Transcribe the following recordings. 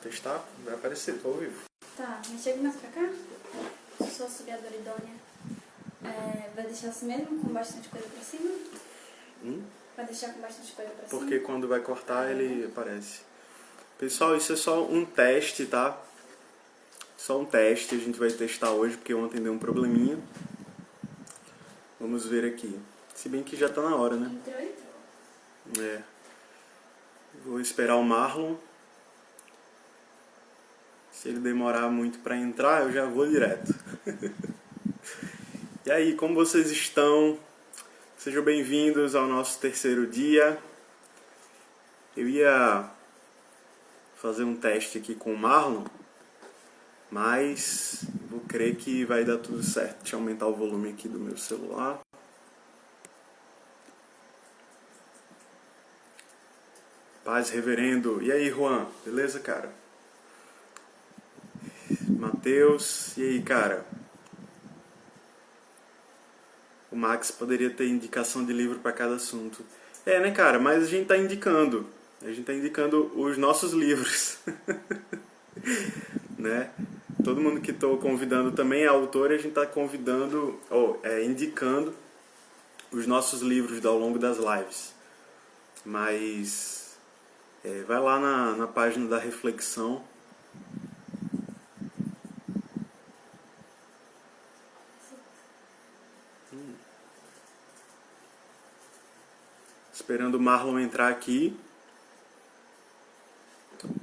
testar, vai aparecer, tô ao vivo. Tá, mas chega mais pra cá. Sou auxiliadora idônea. Vai deixar assim mesmo, com bastante coisa pra cima? Vai deixar com bastante coisa pra cima? Porque quando vai cortar, ele aparece. Pessoal, isso é só um teste, tá? Só um teste, a gente vai testar hoje, porque ontem deu um probleminha. Vamos ver aqui. Se bem que já tá na hora, né? Entrou. É. Vou esperar o Marlon. Se ele demorar muito pra entrar, eu já vou direto. E aí, como vocês estão? Sejam bem-vindos ao nosso terceiro dia. Eu ia fazer um teste aqui com o Marlon, mas vou crer que vai dar tudo certo. Deixa eu aumentar o volume aqui do meu celular. Paz, reverendo. E aí, Juan? Beleza, cara? Matheus. E aí, cara? O Max poderia ter indicação de livro para cada assunto. É, né, cara? Mas a gente tá indicando. A gente tá indicando os nossos livros. Né? Todo mundo que estou convidando também é autor e a gente está convidando, indicando os nossos livros ao longo das lives. Mas vai lá na página da reflexão. Esperando o Marlon entrar aqui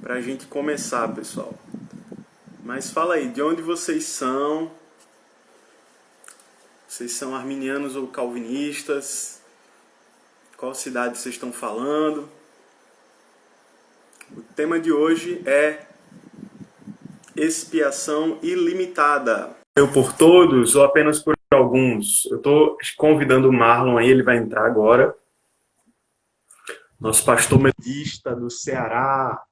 pra gente começar, pessoal. Mas fala aí, de onde vocês são? Vocês são arminianos ou calvinistas? Qual cidade vocês estão falando? O tema de hoje é expiação ilimitada. Eu por todos ou apenas por alguns? Eu estou convidando o Marlon aí, ele vai entrar agora. Nosso pastor metodista do Ceará.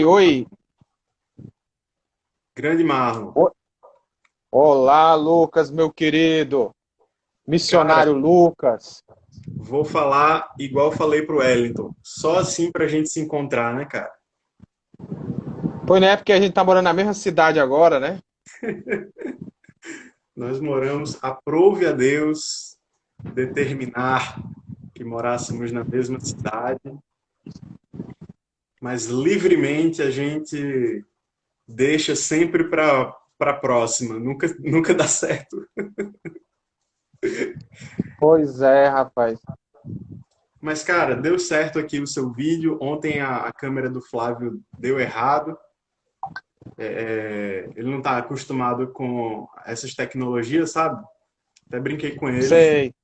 Oi. Grande Marlon. Olá, Lucas, meu querido. Missionário Cara, Lucas. vou falar igual falei pro Wellington. Só assim pra gente se encontrar, né, cara? Pois não é porque a gente tá morando na mesma cidade agora, né? Nós moramos, aprove a Deus determinar que morássemos na mesma cidade, mas livremente a gente deixa sempre para próxima, nunca dá certo. Pois é, rapaz. Mas, cara, deu certo aqui o seu vídeo. Ontem a câmera do Flávio deu errado. Ele não está acostumado com essas tecnologias, sabe? Até brinquei com ele. Sei.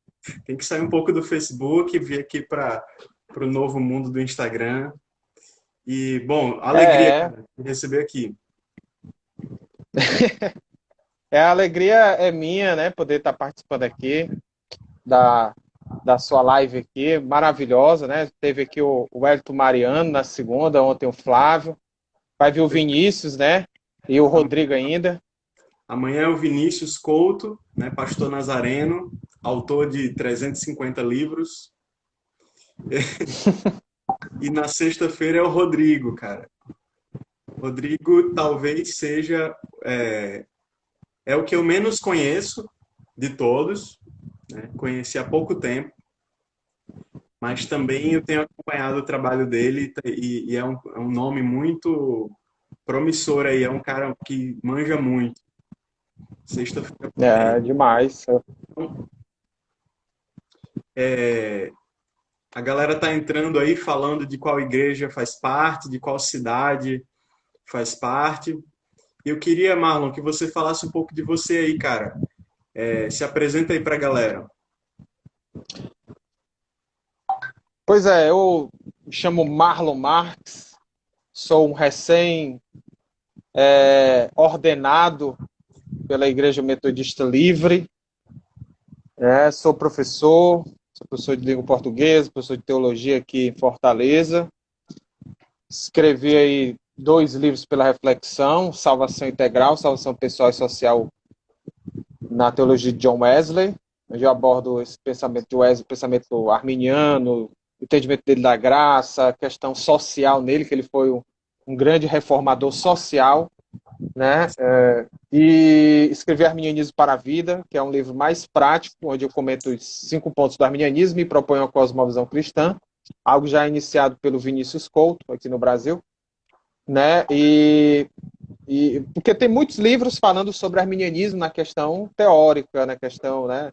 Tem que sair um pouco do Facebook e vir aqui para o novo mundo do Instagram. E, bom, alegria cara, de receber aqui. A alegria é minha, né? Poder estar participando aqui da sua live aqui, maravilhosa, né? Teve aqui o Wellington Mariano na segunda, ontem o Flávio. Vai vir o Vinícius, né? E o Rodrigo ainda. Amanhã é o Vinícius Couto, né? Pastor nazareno, autor de 350 livros. E na sexta-feira é o Rodrigo, cara. Rodrigo talvez seja o que eu menos conheço de todos, né? Conheci há pouco tempo, mas também eu tenho acompanhado o trabalho dele e é um nome muito promissor aí, é um cara que manja muito. Sexta-feira. É, demais. A galera tá entrando aí falando de qual igreja faz parte, de qual cidade faz parte. Eu queria, Marlon, que você falasse um pouco de você aí, cara. Se apresenta aí pra galera. Pois é, eu me chamo Marlon Marques, sou um recém-ordenado pela Igreja Metodista Livre, sou professor de língua portuguesa, professor de teologia aqui em Fortaleza, escrevi aí 2 livros pela reflexão, Salvação Integral, Salvação Pessoal e Social na teologia de John Wesley, onde eu abordo esse pensamento de Wesley, pensamento arminiano, entendimento dele da graça, a questão social nele, que ele foi um grande reformador social, né? E escrevi Arminianismo para a Vida, que é um livro mais prático, onde eu comento os 5 pontos do arminianismo e proponho uma cosmovisão cristã, algo já iniciado pelo Vinícius Couto, aqui no Brasil, né? Porque tem muitos livros falando sobre arminianismo na questão teórica, na questão, né,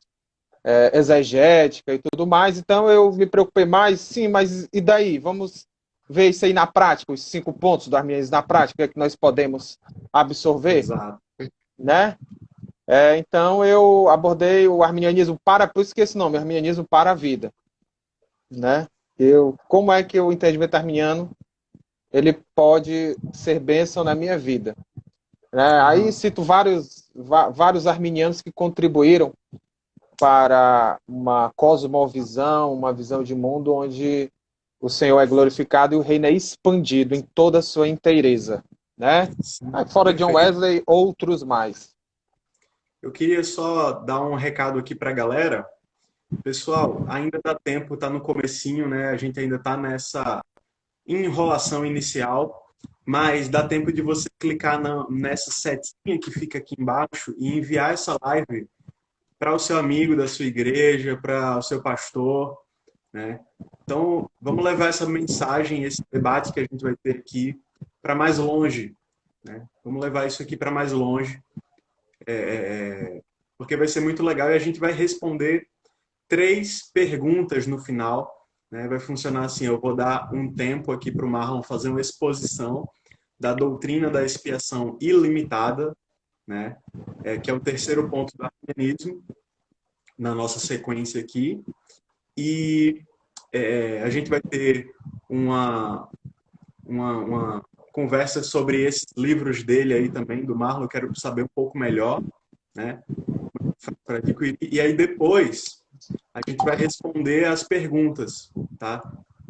exegética e tudo mais, então eu me preocupei mais, sim, mas e daí? Vamos ver isso aí na prática, os 5 pontos do arminianismo na prática, que nós podemos absorver, Exato. né? Então eu abordei o arminianismo por isso que esse nome, arminianismo para a vida, né? Como é que o entendimento arminiano ele pode ser bênção na minha vida, né? Aí cito vários arminianos que contribuíram para uma cosmovisão, uma visão de mundo onde o Senhor é glorificado e o reino é expandido em toda a sua inteireza, né? Sim, Fora John perfeito. Wesley, outros mais. Eu queria só dar um recado aqui para a galera. Pessoal, ainda dá tempo, tá no comecinho, né? A gente ainda tá nessa enrolação inicial, mas dá tempo de você clicar nessa setinha que fica aqui embaixo e enviar essa live para o seu amigo da sua igreja, para o seu pastor, né? Então, vamos levar essa mensagem, esse debate que a gente vai ter aqui para mais longe, né? Vamos levar isso aqui para mais longe, porque vai ser muito legal e a gente vai responder 3 perguntas no final, né? Vai funcionar assim, eu vou dar um tempo aqui para o Marlon fazer uma exposição da doutrina da expiação ilimitada, né? Que é o terceiro ponto do arminianismo, na nossa sequência aqui. E a gente vai ter uma conversa sobre esses livros dele aí também, do Marlon, eu quero saber um pouco melhor, né? Para adquirir. E aí depois a gente vai responder as perguntas, tá?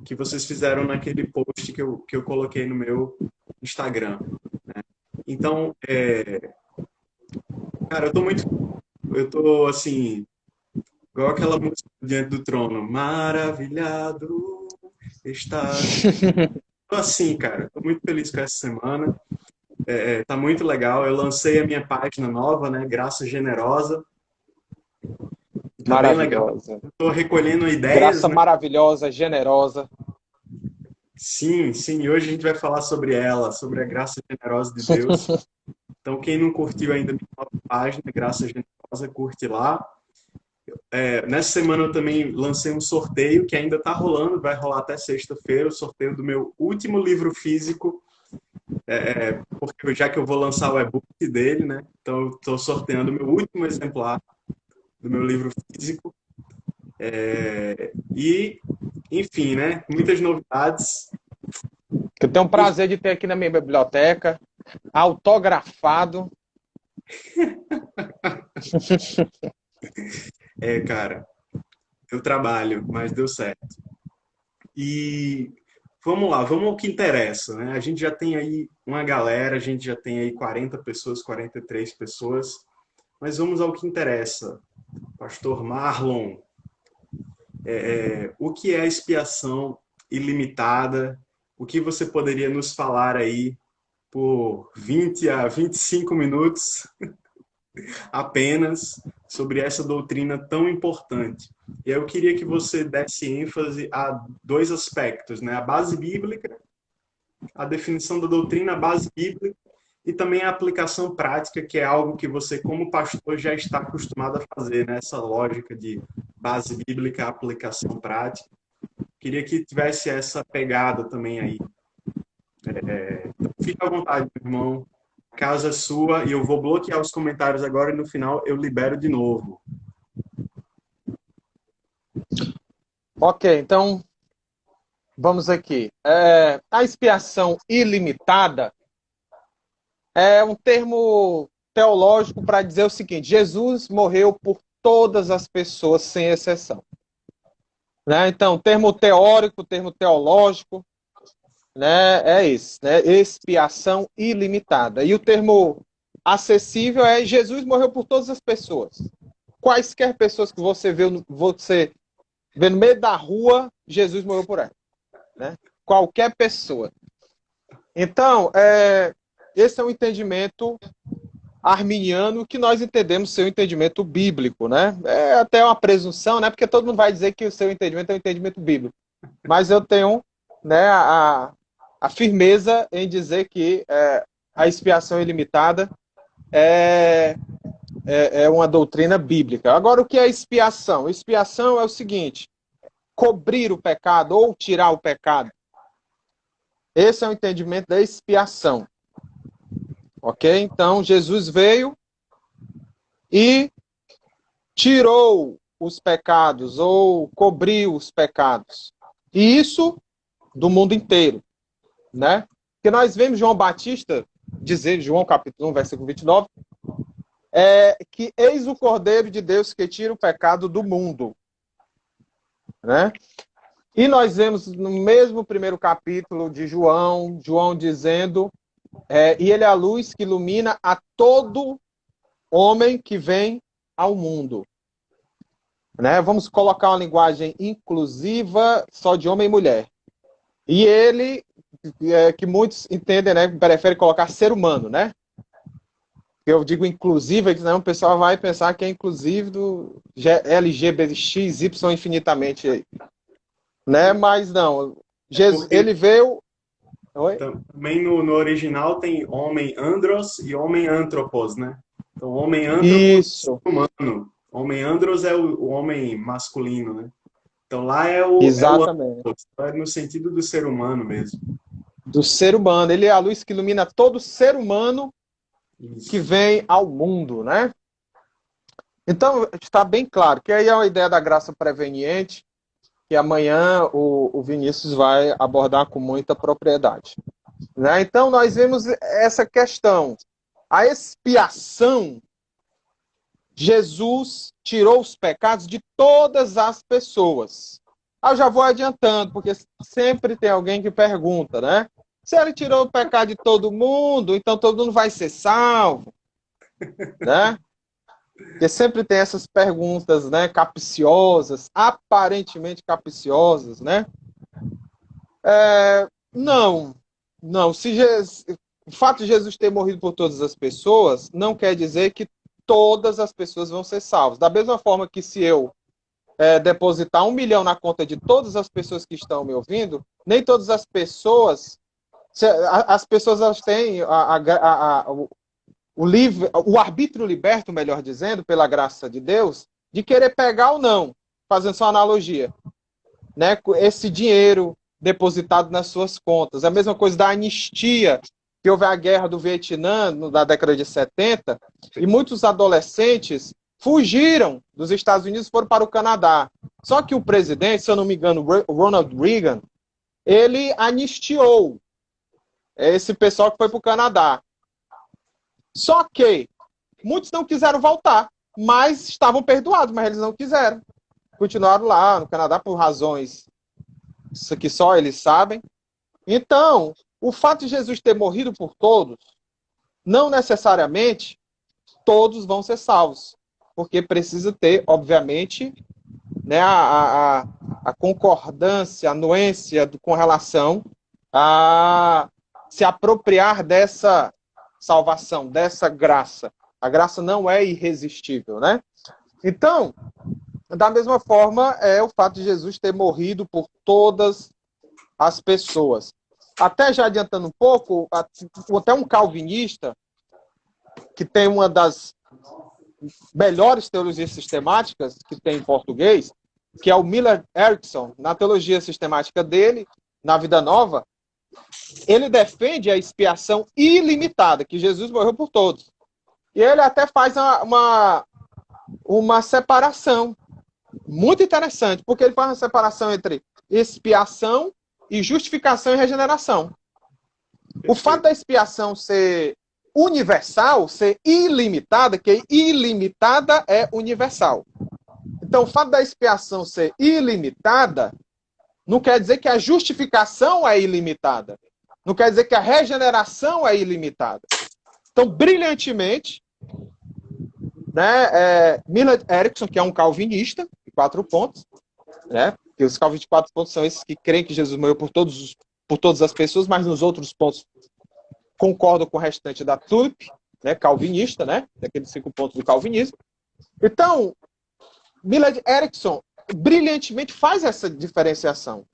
Que vocês fizeram naquele post que eu coloquei no meu Instagram, né? Então, cara, eu tô assim, igual aquela música Diante do Trono, maravilhado estás. Tô assim, cara, tô muito feliz com essa semana. Tá muito legal. Eu lancei a minha página nova, né? Graça Generosa. Tá bem legal. Maravilhosa. Estou recolhendo ideias, Graça né? maravilhosa, generosa. Sim, sim. E hoje a gente vai falar sobre ela, sobre a graça generosa de Deus. Então, quem não curtiu ainda minha nova página, Graça Generosa, curte lá. Nessa semana eu também lancei um sorteio que ainda está rolando, vai rolar até sexta-feira, o sorteio do meu último livro físico, porque já que eu vou lançar o e-book dele, né? Então eu estou sorteando o meu último exemplar do meu livro físico. E, enfim, né? Muitas novidades. Que eu tenho o prazer de ter aqui na minha biblioteca, autografado. Cara, eu trabalho, mas deu certo. E vamos lá, vamos ao que interessa, né? A gente já tem aí uma galera, a gente já tem aí 40 pessoas, 43 pessoas, mas vamos ao que interessa. Pastor Marlon, o que é a expiação ilimitada? O que você poderia nos falar aí por 20 a 25 minutos apenas sobre essa doutrina tão importante? E aí eu queria que você desse ênfase a 2 aspectos, né? A base bíblica, a definição da doutrina, a base bíblica e também a aplicação prática, que é algo que você, como pastor, já está acostumado a fazer, né? Essa lógica de base bíblica, aplicação prática. Queria que tivesse essa pegada também aí. Então, fica à vontade, meu irmão. A casa é sua e eu vou bloquear os comentários agora e no final eu libero de novo. Ok, então vamos aqui. A expiação ilimitada é um termo teológico para dizer o seguinte: Jesus morreu por todas as pessoas, sem exceção. Né? Então, termo teórico, termo teológico, né? É esse, né? Expiação ilimitada. E o termo acessível é Jesus morreu por todas as pessoas. Quaisquer pessoas que você vê no meio da rua, Jesus morreu por ela, né? Qualquer pessoa. Então, esse é um entendimento arminiano que nós entendemos ser um entendimento bíblico, né? É até uma presunção, né? Porque todo mundo vai dizer que o seu entendimento é um entendimento bíblico. Mas eu tenho, né, a firmeza em dizer que a expiação ilimitada é uma doutrina bíblica. Agora, o que é expiação? Expiação é o seguinte: cobrir o pecado ou tirar o pecado. Esse é o entendimento da expiação. Ok? Então, Jesus veio e tirou os pecados ou cobriu os pecados. E isso do mundo inteiro, né? Porque nós vemos João Batista dizer, João capítulo 1, versículo 29, que eis o Cordeiro de Deus que tira o pecado do mundo, né? E nós vemos no mesmo primeiro capítulo de João dizendo, e ele é a luz que ilumina a todo homem que vem ao mundo. Né? Vamos colocar uma linguagem inclusiva só de homem e mulher. E ele, que muitos entendem, né, prefere colocar ser humano, né? Eu digo inclusiva, que senão o pessoal vai pensar que é inclusive do LGBTXY infinitamente. Né? Mas não. Jesus, ele veio... Oi? Também no original tem homem andros e homem antropos, né? Então, homem antropos Isso. é humano. Homem andros é o homem masculino, né? Então, lá Exatamente. é no sentido do ser humano mesmo. Do ser humano. Ele é a luz que ilumina todo ser humano que vem ao mundo, né? Então, está bem claro que aí é a ideia da graça preveniente, que amanhã o Vinícius vai abordar com muita propriedade. Né? Então, nós vemos essa questão. A expiação, Jesus tirou os pecados de todas as pessoas. Eu já vou adiantando, porque sempre tem alguém que pergunta, né? Se ele tirou o pecado de todo mundo, então todo mundo vai ser salvo, né? Porque sempre tem essas perguntas, né, capciosas, aparentemente capciosas, né? Não. O fato de Jesus ter morrido por todas as pessoas não quer dizer que todas as pessoas vão ser salvas. Da mesma forma que se eu depositar 1 milhão na conta de todas as pessoas que estão me ouvindo, nem todas as pessoas... As pessoas elas têm o arbítrio liberto, melhor dizendo, pela graça de Deus, de querer pegar ou não, fazendo só analogia, né? Esse dinheiro depositado nas suas contas. A mesma coisa da anistia, que houve a guerra do Vietnã na década de 70, e muitos adolescentes fugiram dos Estados Unidos e foram para o Canadá. Só que o presidente, se eu não me engano, Ronald Reagan, ele anistiou esse pessoal que foi para o Canadá. Só que muitos não quiseram voltar, mas estavam perdoados, mas eles não quiseram. Continuaram lá no Canadá por razões isso que só eles sabem. Então, o fato de Jesus ter morrido por todos, não necessariamente todos vão ser salvos, porque precisa ter, obviamente, né, a concordância, a anuência com relação a se apropriar dessa salvação, dessa graça. A graça não é irresistível, né? Então, da mesma forma, é o fato de Jesus ter morrido por todas as pessoas. Até já adiantando um pouco, até um calvinista, que tem uma das melhores teologias sistemáticas que tem em português, que é o Miller Erickson, na teologia sistemática dele, na Vida Nova, ele defende a expiação ilimitada, que Jesus morreu por todos. E ele até faz uma separação muito interessante, porque ele faz uma separação entre expiação e justificação e regeneração. O fato da expiação ser universal, ser ilimitada, que ilimitada é universal. Então, o fato da expiação ser ilimitada não quer dizer que a justificação é ilimitada. Não quer dizer que a regeneração é ilimitada. Então, brilhantemente, né, Miller Erickson, que é um calvinista, de 4 pontos, né, que os 24 pontos são esses que creem que Jesus morreu por todas as pessoas, mas nos outros pontos concordam com o restante da TULIP, né, calvinista, né, daqueles 5 pontos do calvinismo. Então, Millard Erickson brilhantemente faz essa diferenciação,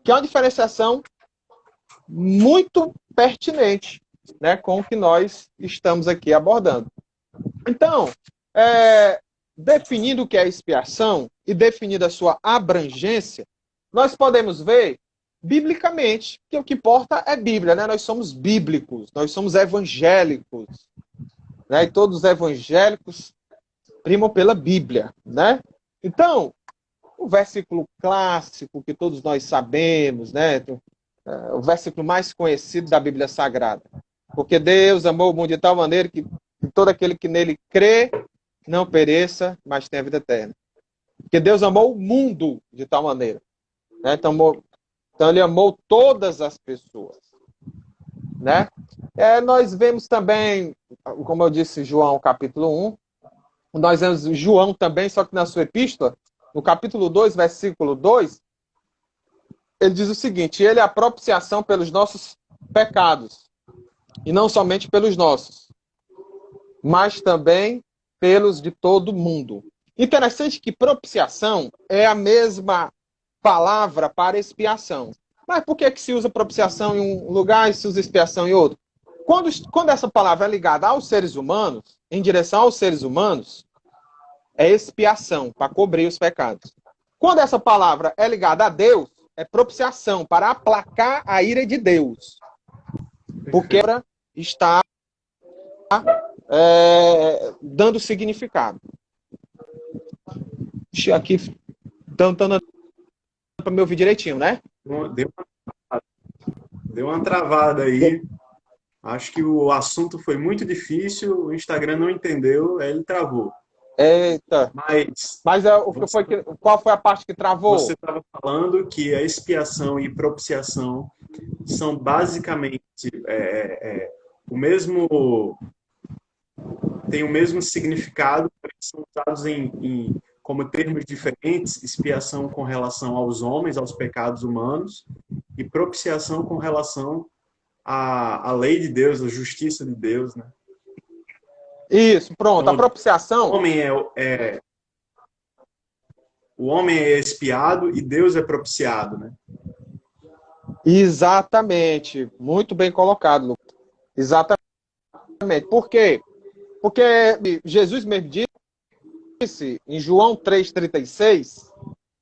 que é uma diferenciação muito pertinente, né, com o que nós estamos aqui abordando. Então, definindo o que é expiação e definindo a sua abrangência, nós podemos ver biblicamente que o que importa é Bíblia, né? Nós somos bíblicos, nós somos evangélicos, né? E todos os evangélicos primam pela Bíblia, né? Então, o versículo clássico que todos nós sabemos, né? O versículo mais conhecido da Bíblia Sagrada. Porque Deus amou o mundo de tal maneira que todo aquele que nele crê não pereça, mas tenha vida eterna. Porque Deus amou o mundo de tal maneira, né? Então ele amou todas as pessoas, né? Nós vemos também, como eu disse, João capítulo 1, nós vemos João também, só que na sua epístola, no capítulo 2, versículo 2, ele diz o seguinte: ele é a propiciação pelos nossos pecados, e não somente pelos nossos, mas também pelos de todo mundo. Interessante que propiciação é a mesma palavra para expiação. Mas por que se usa propiciação em um lugar e se usa expiação em outro? Quando essa palavra é ligada aos seres humanos, em direção aos seres humanos, é expiação, para cobrir os pecados. Quando essa palavra é ligada a Deus, é propiciação, para aplacar a ira de Deus. Porque está dando significado. Aqui, tentando para me ouvir direitinho, né? Deu uma travada aí. Acho que o assunto foi muito difícil, o Instagram não entendeu, aí ele travou. Eita. Mas qual foi a parte que travou? Você estava falando que a expiação e propiciação são basicamente tem o mesmo significado, são usados como termos diferentes: expiação com relação aos homens, aos pecados humanos, e propiciação com relação à lei de Deus, à justiça de Deus, né? Isso, pronto. Então, a propiciação... O homem é expiado e Deus é propiciado, né? Exatamente. Muito bem colocado, Lucas. Exatamente. Por quê? Porque Jesus mesmo disse em João 3,36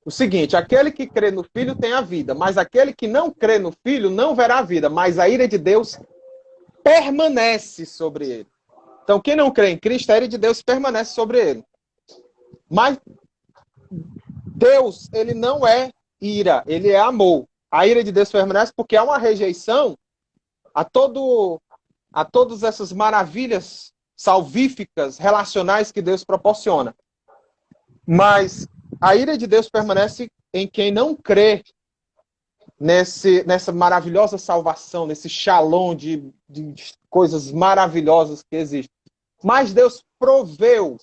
o seguinte: aquele que crê no Filho tem a vida, mas aquele que não crê no Filho não verá a vida, mas a ira de Deus permanece sobre ele. Então, quem não crê em Cristo, a ira de Deus permanece sobre ele. Mas Deus, ele não é ira, ele é amor. A ira de Deus permanece porque há uma rejeição a todas essas maravilhas salvíficas, relacionais que Deus proporciona. Mas a ira de Deus permanece em quem não crê nessa maravilhosa salvação, nesse shalom de coisas maravilhosas que existem. Mas Deus proveu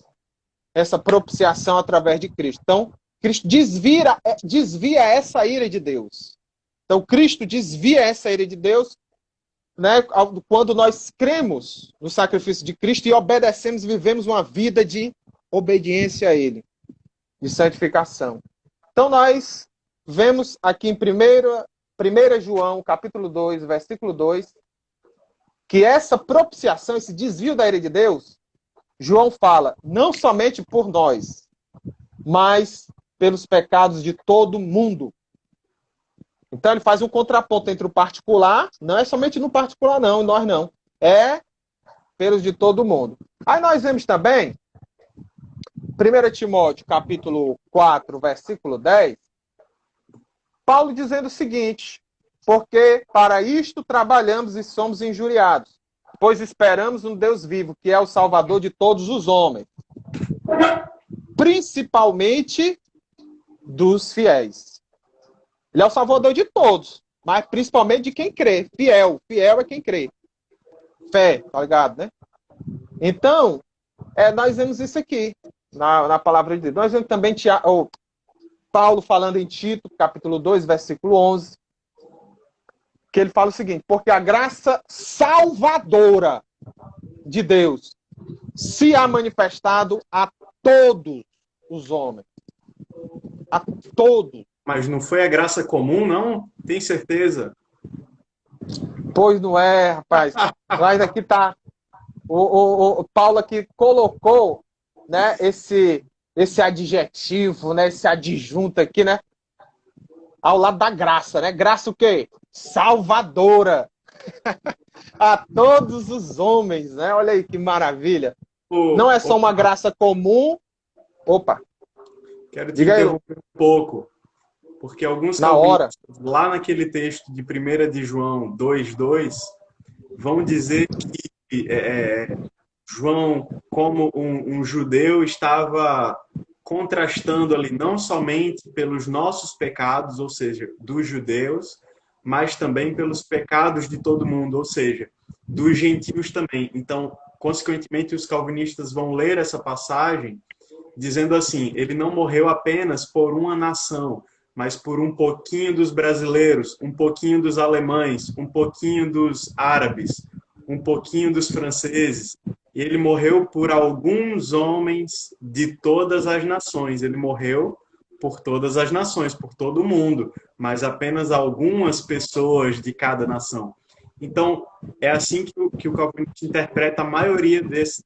essa propiciação através de Cristo. Então, Cristo desvia essa ira de Deus. Então, Cristo desvia essa ira de Deus, né, quando nós cremos no sacrifício de Cristo e obedecemos e vivemos uma vida de obediência a Ele, de santificação. Então, nós vemos aqui em 1 João, capítulo 2, versículo 2, que essa propiciação, esse desvio da ira de Deus, João fala, não somente por nós, mas pelos pecados de todo mundo. Então ele faz um contraponto entre o particular, não é somente no particular não, nós não, é pelos de todo mundo. Aí nós vemos também, 1 Timóteo, capítulo 4, versículo 10, Paulo dizendo o seguinte: porque para isto trabalhamos e somos injuriados, pois esperamos um Deus vivo, que é o Salvador de todos os homens, principalmente dos fiéis. Ele é o Salvador de todos, mas principalmente de quem crê. Fiel é quem crê. Fé, tá ligado, né? Então, nós vemos isso aqui, na palavra de Deus. Nós vemos também Paulo falando em Tito, capítulo 2, versículo 11, que ele fala o seguinte: porque a graça salvadora de Deus se há manifestado a todos os homens. A todos. Mas não foi a graça comum, não? Tem certeza? Pois não é, rapaz. Mas aqui está. O Paulo aqui colocou, né, esse adjetivo, né, esse adjunto aqui, né, ao lado da graça, né? Graça o quê? Salvadora. A todos os homens, né? Olha aí que maravilha. Não é só uma graça comum. Opa. Quero te interromper um pouco, porque alguns calvinistas, lá naquele texto de 1 de João 2:2, vão dizer que João, como um judeu, estava contrastando ali não somente pelos nossos pecados, ou seja, dos judeus, mas também pelos pecados de todo mundo, ou seja, dos gentios também. Então, consequentemente, os calvinistas vão ler essa passagem dizendo assim: ele não morreu apenas por uma nação, mas por um pouquinho dos brasileiros, um pouquinho dos alemães, um pouquinho dos árabes, um pouquinho dos franceses. E ele morreu por alguns homens de todas as nações. Ele morreu por todas as nações, por todo o mundo, mas apenas algumas pessoas de cada nação. Então, é assim que o calvinista interpreta a maioria desses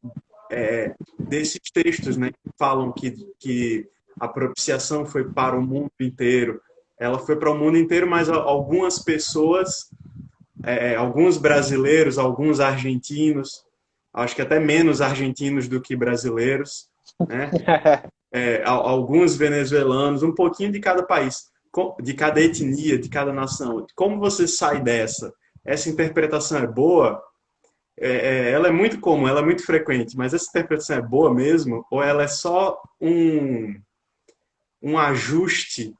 textos, né, que falam que a propiciação foi para o mundo inteiro. Ela foi para o mundo inteiro, mas algumas pessoas, alguns brasileiros, alguns argentinos, acho que até menos argentinos do que brasileiros, né? Alguns venezuelanos, um pouquinho de cada país, de cada etnia, de cada nação. Como você sai dessa? Essa interpretação é boa? Ela é muito comum, ela é muito frequente, mas essa interpretação é boa mesmo? Ou ela é só um ajuste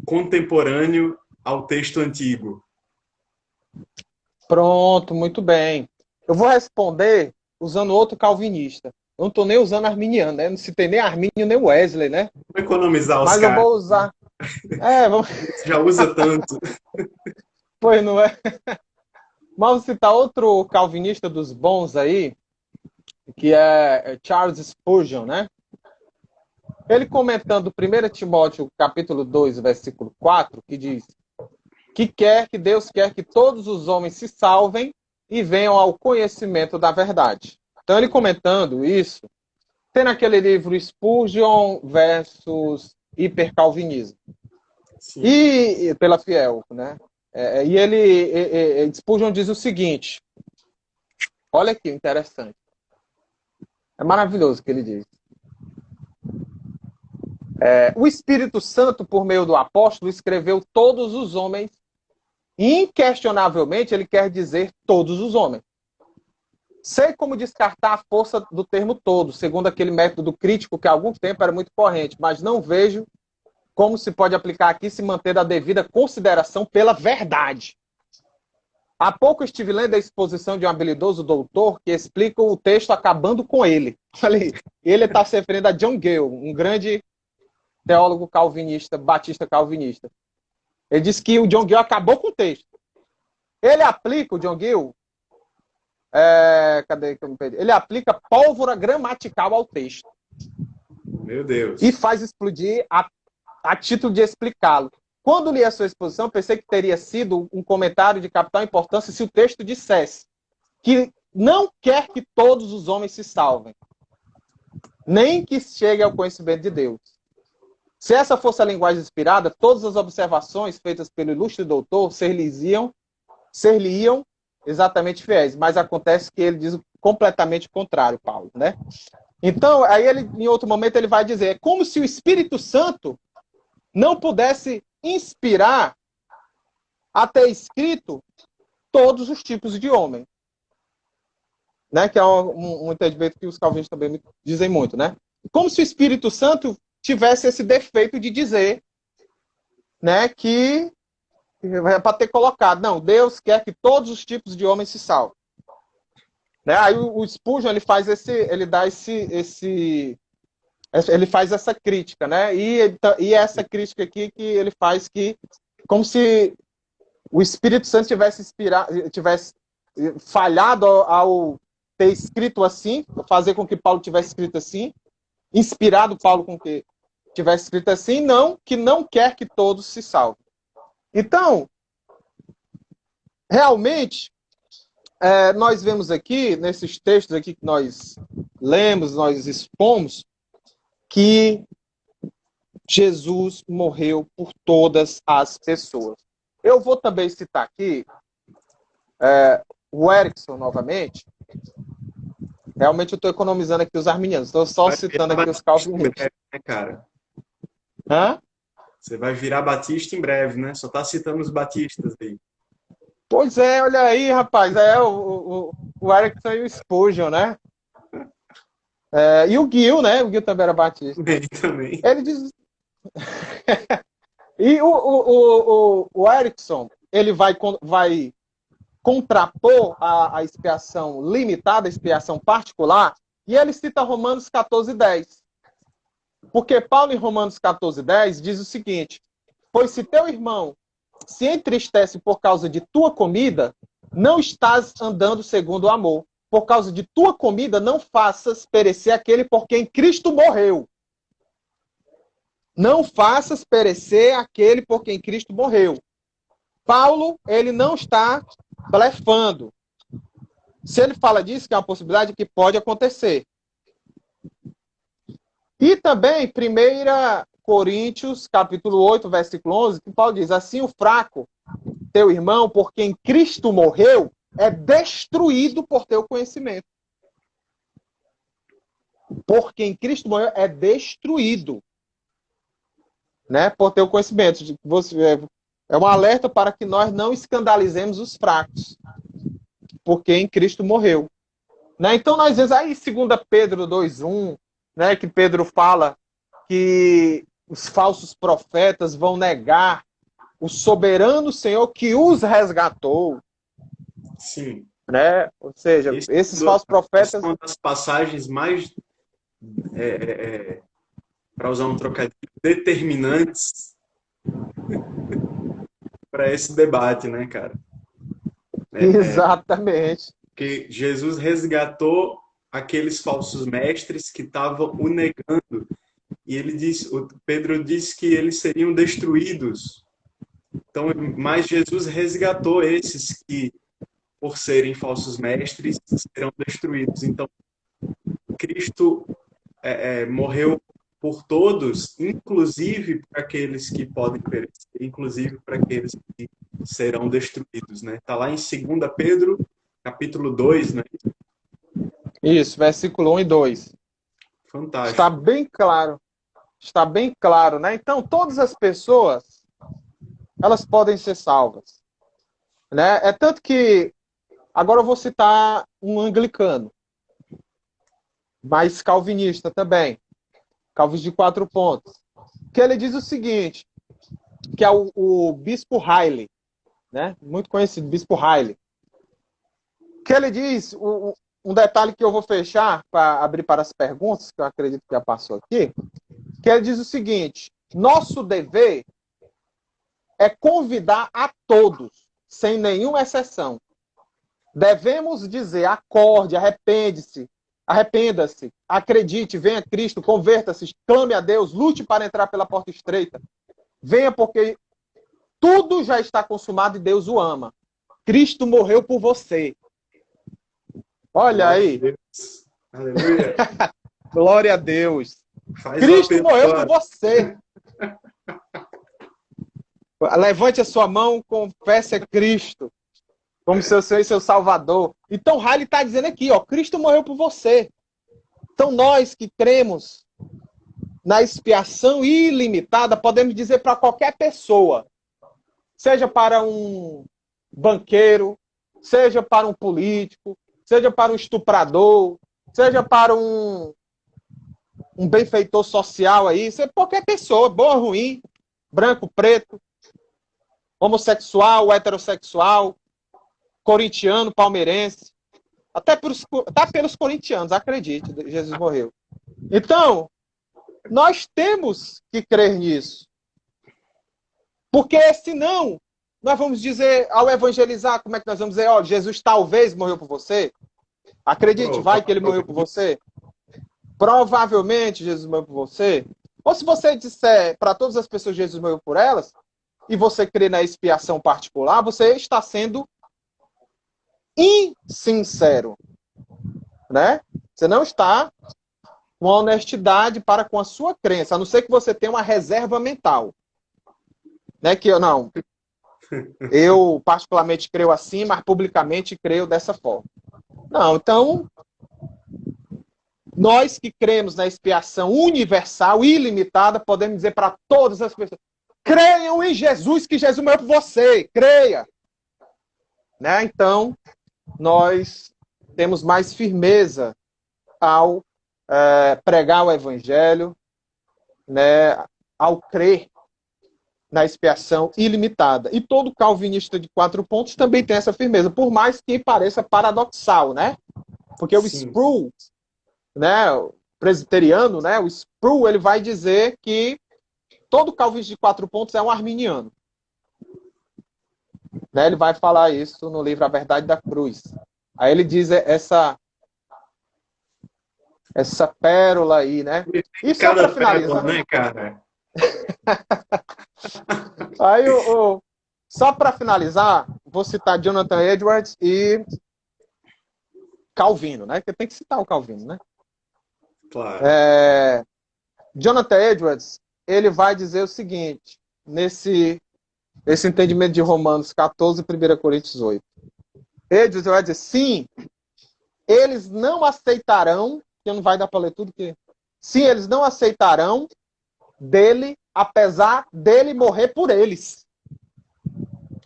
contemporâneo ao texto antigo? Pronto, muito bem. Eu vou responder usando outro calvinista. Eu não estou nem usando arminiano, né? Não citei nem Armínio, nem Wesley, né? Vou economizar os caras. Mas eu vou usar. Vamos... Já usa tanto. Pois não é? Vamos citar outro calvinista dos bons aí, que é Charles Spurgeon, né? Ele comentando 1 Timóteo capítulo 2, versículo 4, que diz que Deus quer que todos os homens se salvem e venham ao conhecimento da verdade. Então, ele comentando isso, tem naquele livro Spurgeon versus Hipercalvinismo. E pela Fiel, né? E Spurgeon diz o seguinte, olha que interessante. É maravilhoso o que ele diz. O Espírito Santo, por meio do apóstolo, escreveu todos os homens. Inquestionavelmente, ele quer dizer todos os homens. Sei como descartar a força do termo todo, segundo aquele método crítico que há algum tempo era muito corrente, mas não vejo como se pode aplicar aqui se manter a devida consideração pela verdade. Há pouco estive lendo a exposição de um habilidoso doutor que explica o texto acabando com ele. Ele está se referindo a John Gale, um grande teólogo calvinista, batista calvinista. Ele diz que o John Gill acabou com o texto. Ele aplica, o John Gill, cadê que eu me perdi? Ele aplica pólvora gramatical ao texto. Meu Deus. E faz explodir a título de explicá-lo. Quando li a sua exposição, pensei que teria sido um comentário de capital importância se o texto dissesse que não quer que todos os homens se salvem, nem que cheguem ao conhecimento de Deus. Se essa fosse a linguagem inspirada, todas as observações feitas pelo ilustre doutor ser-lhe-iam exatamente fiéis. Mas acontece que ele diz completamente o contrário, Paulo, né? Então, aí ele, em outro momento, ele vai dizer, é como se o Espírito Santo não pudesse inspirar a ter escrito todos os tipos de homem. Né? Que é um entendimento que os calvinistas também dizem muito, né? Como se o Espírito Santo tivesse esse defeito de dizer, né, que é para ter colocado, não, Deus quer que todos os tipos de homens se salvem. Né? Aí o Spurgeon ele dá Ele faz essa crítica, né? E essa crítica aqui que ele faz que, como se o Espírito Santo tivesse falhado ao ter escrito assim, fazer com que Paulo tivesse escrito assim, inspirado Paulo com que tivesse escrito assim, não, que não quer que todos se salvem. Então, realmente, nós vemos aqui, nesses textos aqui que nós lemos, nós expomos, que Jesus morreu por todas as pessoas. Eu vou também citar aqui o Erickson novamente. Realmente eu estou economizando aqui os arminianos. Estou só citando aqui os calvinistas. Né, cara? Hã? Você vai virar batista em breve, né? Só tá citando os batistas aí. Pois é, olha aí, rapaz. O Erickson e o Spurgeon, né? E o Gil, né? O Gil também era batista. Ele também. Ele diz... E o Erickson, ele vai contrapor a expiação limitada, a expiação particular, e ele cita Romanos 14:10. Porque Paulo, em Romanos 14:10, diz o seguinte: pois se teu irmão se entristece por causa de tua comida, não estás andando segundo o amor. Por causa de tua comida, não faças perecer aquele por quem Cristo morreu. Não faças perecer aquele por quem Cristo morreu. Paulo, ele não está blefando. Se ele fala disso, que é uma possibilidade que pode acontecer. E também, 1 Coríntios, capítulo 8, versículo 11, que Paulo diz, assim o fraco, teu irmão, por quem Cristo morreu, é destruído por teu conhecimento. Por quem Cristo morreu, é destruído. Né, por teu conhecimento. É um alerta para que nós não escandalizemos os fracos, porque em Cristo morreu. Né? Então nós vemos aí 2 Pedro 2:1, né, que Pedro fala que os falsos profetas vão negar o soberano Senhor que os resgatou. Sim. Né? Ou seja, esses falsos profetas... São uma das passagens mais... para usar um trocadilho, determinantes para esse debate, né, cara? Exatamente. Que Jesus resgatou aqueles falsos mestres que estavam o negando. E o Pedro disse que eles seriam destruídos. Então, mas Jesus resgatou esses que, por serem falsos mestres, serão destruídos. Então, Cristo morreu por todos, inclusive para aqueles que podem perecer, inclusive para aqueles que serão destruídos, né? Tá lá em 2 Pedro, capítulo 2, né? Isso, versículo 1 e 2. Fantástico. Está bem claro. Está bem claro, né? Então, todas as pessoas, elas podem ser salvas. Né? É tanto que, agora eu vou citar um anglicano, mas calvinista também. Calvinista de 4 pontos. Que ele diz o seguinte, que é o Bispo Riley, né? Muito conhecido, Bispo Riley. Que ele diz, um detalhe que eu vou fechar para abrir para as perguntas, que eu acredito que já passou aqui, que ele diz o seguinte, nosso dever é convidar a todos, sem nenhuma exceção. Devemos dizer, acorde, arrependa-se, acredite, venha a Cristo, converta-se, clame a Deus, lute para entrar pela porta estreita. Venha porque tudo já está consumado e Deus o ama. Cristo morreu por você. Olha aí. Aleluia. Glória a Deus. Faz Cristo morreu por você. Levante a sua mão, confesse a Cristo como seu Senhor e seu Salvador. Então, Riley está dizendo aqui, ó, Cristo morreu por você. Então, nós que cremos na expiação ilimitada, podemos dizer para qualquer pessoa, seja para um banqueiro, seja para um político, seja para um estuprador, seja para um benfeitor social aí, seja qualquer pessoa, boa, ruim, branco, preto, homossexual, heterossexual, corintiano, palmeirense, até pelos corintianos, acredite, Jesus morreu. Então, Nós temos que crer nisso. Porque senão, nós vamos dizer, ao evangelizar, como é que nós vamos dizer? Ó, Jesus talvez morreu por você. Acredite, vai que ele morreu por você. Provavelmente Jesus morreu por você. Ou se você disser para todas as pessoas que Jesus morreu por elas, e você crê na expiação particular, você está sendo insincero. Né? Você não está com honestidade para com a sua crença, a não ser que você tenha uma reserva mental. Né? Que eu particularmente creio assim, mas publicamente creio dessa forma. Não, então, nós que cremos na expiação universal, ilimitada, podemos dizer para todas as pessoas, creiam em Jesus, que Jesus morreu por você, creia. Né? Então, nós temos mais firmeza ao pregar o evangelho, né, ao crer na expiação ilimitada. E todo calvinista de 4 pontos também tem essa firmeza, por mais que pareça paradoxal, né? Porque o Sproul, né, o presbiteriano, né, o Sproul, ele vai dizer que todo calvinista de 4 pontos é um arminiano. Né, ele vai falar isso no livro A Verdade da Cruz. Aí ele diz essa pérola aí, né? E só para finalizar, pérola, né, cara? Aí, só para finalizar, vou citar Jonathan Edwards e Calvino, né? Porque tem que citar o Calvino, né? Claro. Jonathan Edwards, ele vai dizer o seguinte, esse entendimento de Romanos 14 e 1 Coríntios 8. Edwards vai dizer, sim, eles não aceitarão, que não vai dar para ler tudo, sim, eles não aceitarão dele, apesar dele morrer por eles.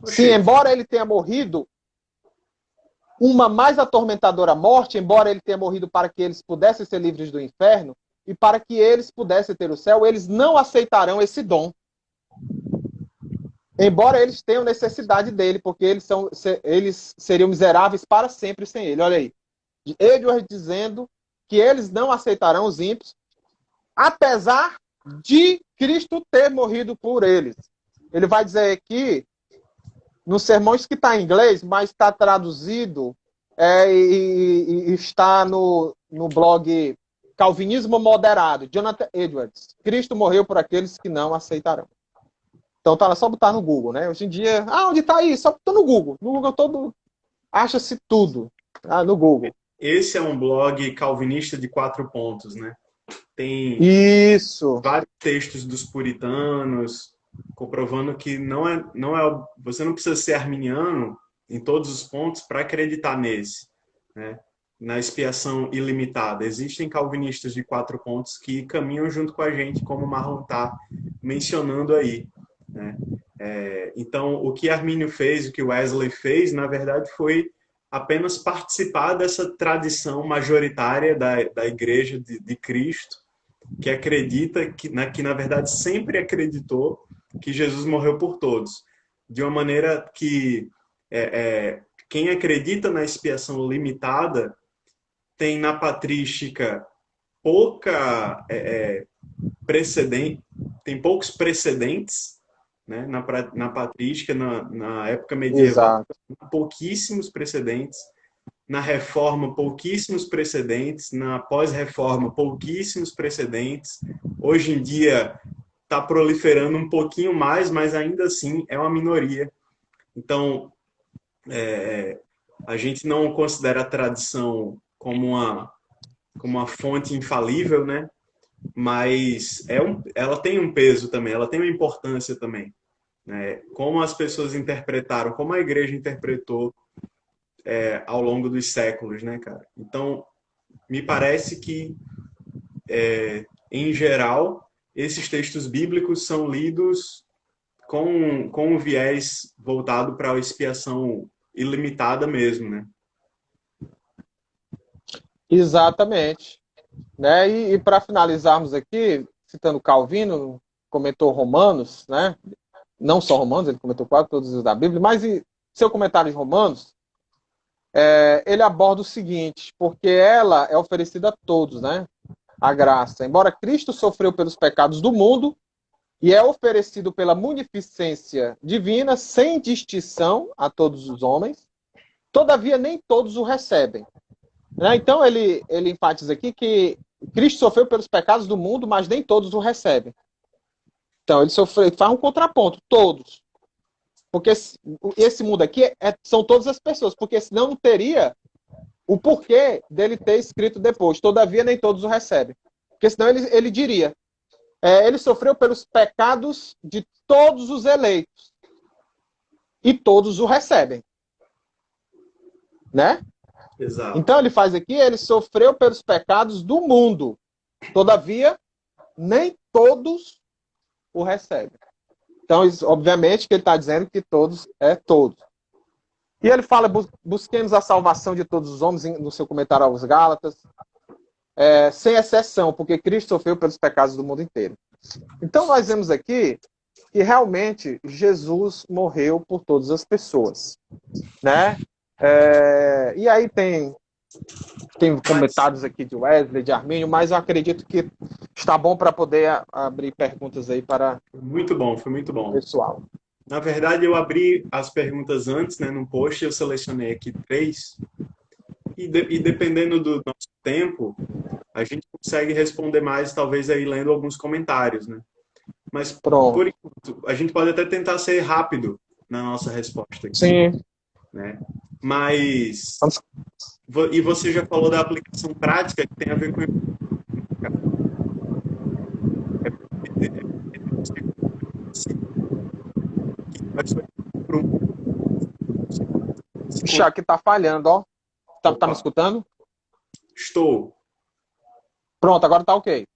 Sim, embora ele tenha morrido uma mais atormentadora morte, embora ele tenha morrido para que eles pudessem ser livres do inferno e para que eles pudessem ter o céu, eles não aceitarão esse dom. Embora eles tenham necessidade dele, porque eles seriam miseráveis para sempre sem ele. Olha aí. Edward dizendo que eles não aceitarão os ímpios, apesar de Cristo ter morrido por eles. Ele vai dizer aqui, nos sermões que está em inglês, mas está traduzido e está no blog Calvinismo Moderado, Jonathan Edwards. Cristo morreu por aqueles que não aceitarão. Então tá lá, só botar no Google, né? Hoje em dia, onde está aí? Só botar no Google. No Google todo acha-se tudo. No Google. Esse é um blog calvinista de 4 pontos, né? Tem vários textos dos puritanos comprovando que você não precisa ser arminiano em todos os pontos para acreditar nesse, né? Na expiação ilimitada. Existem calvinistas de 4 pontos que caminham junto com a gente, como o Marlon está mencionando aí, né? Então, o que Armínio fez, o que Wesley fez, na verdade, foi apenas participar dessa tradição majoritária da Igreja de Cristo, que acredita, que na verdade sempre acreditou que Jesus morreu por todos. De uma maneira que quem acredita na expiação limitada tem na patrística tem poucos precedentes, né? Na patrística, na época medieval, pouquíssimos precedentes. Na reforma, pouquíssimos precedentes. Na pós-reforma, pouquíssimos precedentes. Hoje em dia está proliferando um pouquinho mais, mas ainda assim é uma minoria. Então, a gente não considera a tradição como uma fonte infalível, né? Mas ela tem um peso também, ela tem uma importância também, né? Como as pessoas interpretaram, como a igreja interpretou ao longo dos séculos, né, cara? Então, me parece que, em geral, esses textos bíblicos são lidos com um viés voltado para a expiação ilimitada mesmo, né? Exatamente. Né? E para finalizarmos aqui, citando Calvino, comentou Romanos, né? Não só Romanos, ele comentou quase todos os da Bíblia, mas em seu comentário em Romanos, ele aborda o seguinte, porque ela é oferecida a todos, né? a graça. Embora Cristo sofreu pelos pecados do mundo e é oferecido pela munificência divina sem distinção a todos os homens, todavia nem todos o recebem. Né? Então ele enfatiza aqui que Cristo sofreu pelos pecados do mundo, mas nem todos o recebem. Então ele faz um contraponto, todos. Porque esse mundo aqui são todas as pessoas, porque senão não teria o porquê dele ter escrito depois. Todavia, nem todos o recebem. Porque senão ele diria, ele sofreu pelos pecados de todos os eleitos. E todos o recebem. Né? Exato. Então ele faz aqui, ele sofreu pelos pecados do mundo. Todavia, nem todos o recebem. Então, obviamente, que ele está dizendo que todos é todos. E ele fala, busquemos a salvação de todos os homens, no seu comentário aos Gálatas, sem exceção, porque Cristo sofreu pelos pecados do mundo inteiro. Então, nós vemos aqui que realmente Jesus morreu por todas as pessoas. Né? E aí tem comentários aqui de Wesley, de Armínio, mas eu acredito que está bom para poder abrir perguntas aí para Muito bom, foi muito bom. o pessoal. Na verdade, eu abri as perguntas antes, né, num post, eu selecionei aqui 3, e dependendo do nosso tempo, a gente consegue responder mais, talvez aí lendo alguns comentários, né? Mas, Pronto. por enquanto, a gente pode até tentar ser rápido na nossa resposta aqui. Sim. Né? Mas... E você já falou da aplicação prática que tem a ver com... Puxa, aqui tá falhando, ó. Tá me escutando? Estou. Pronto, agora tá ok.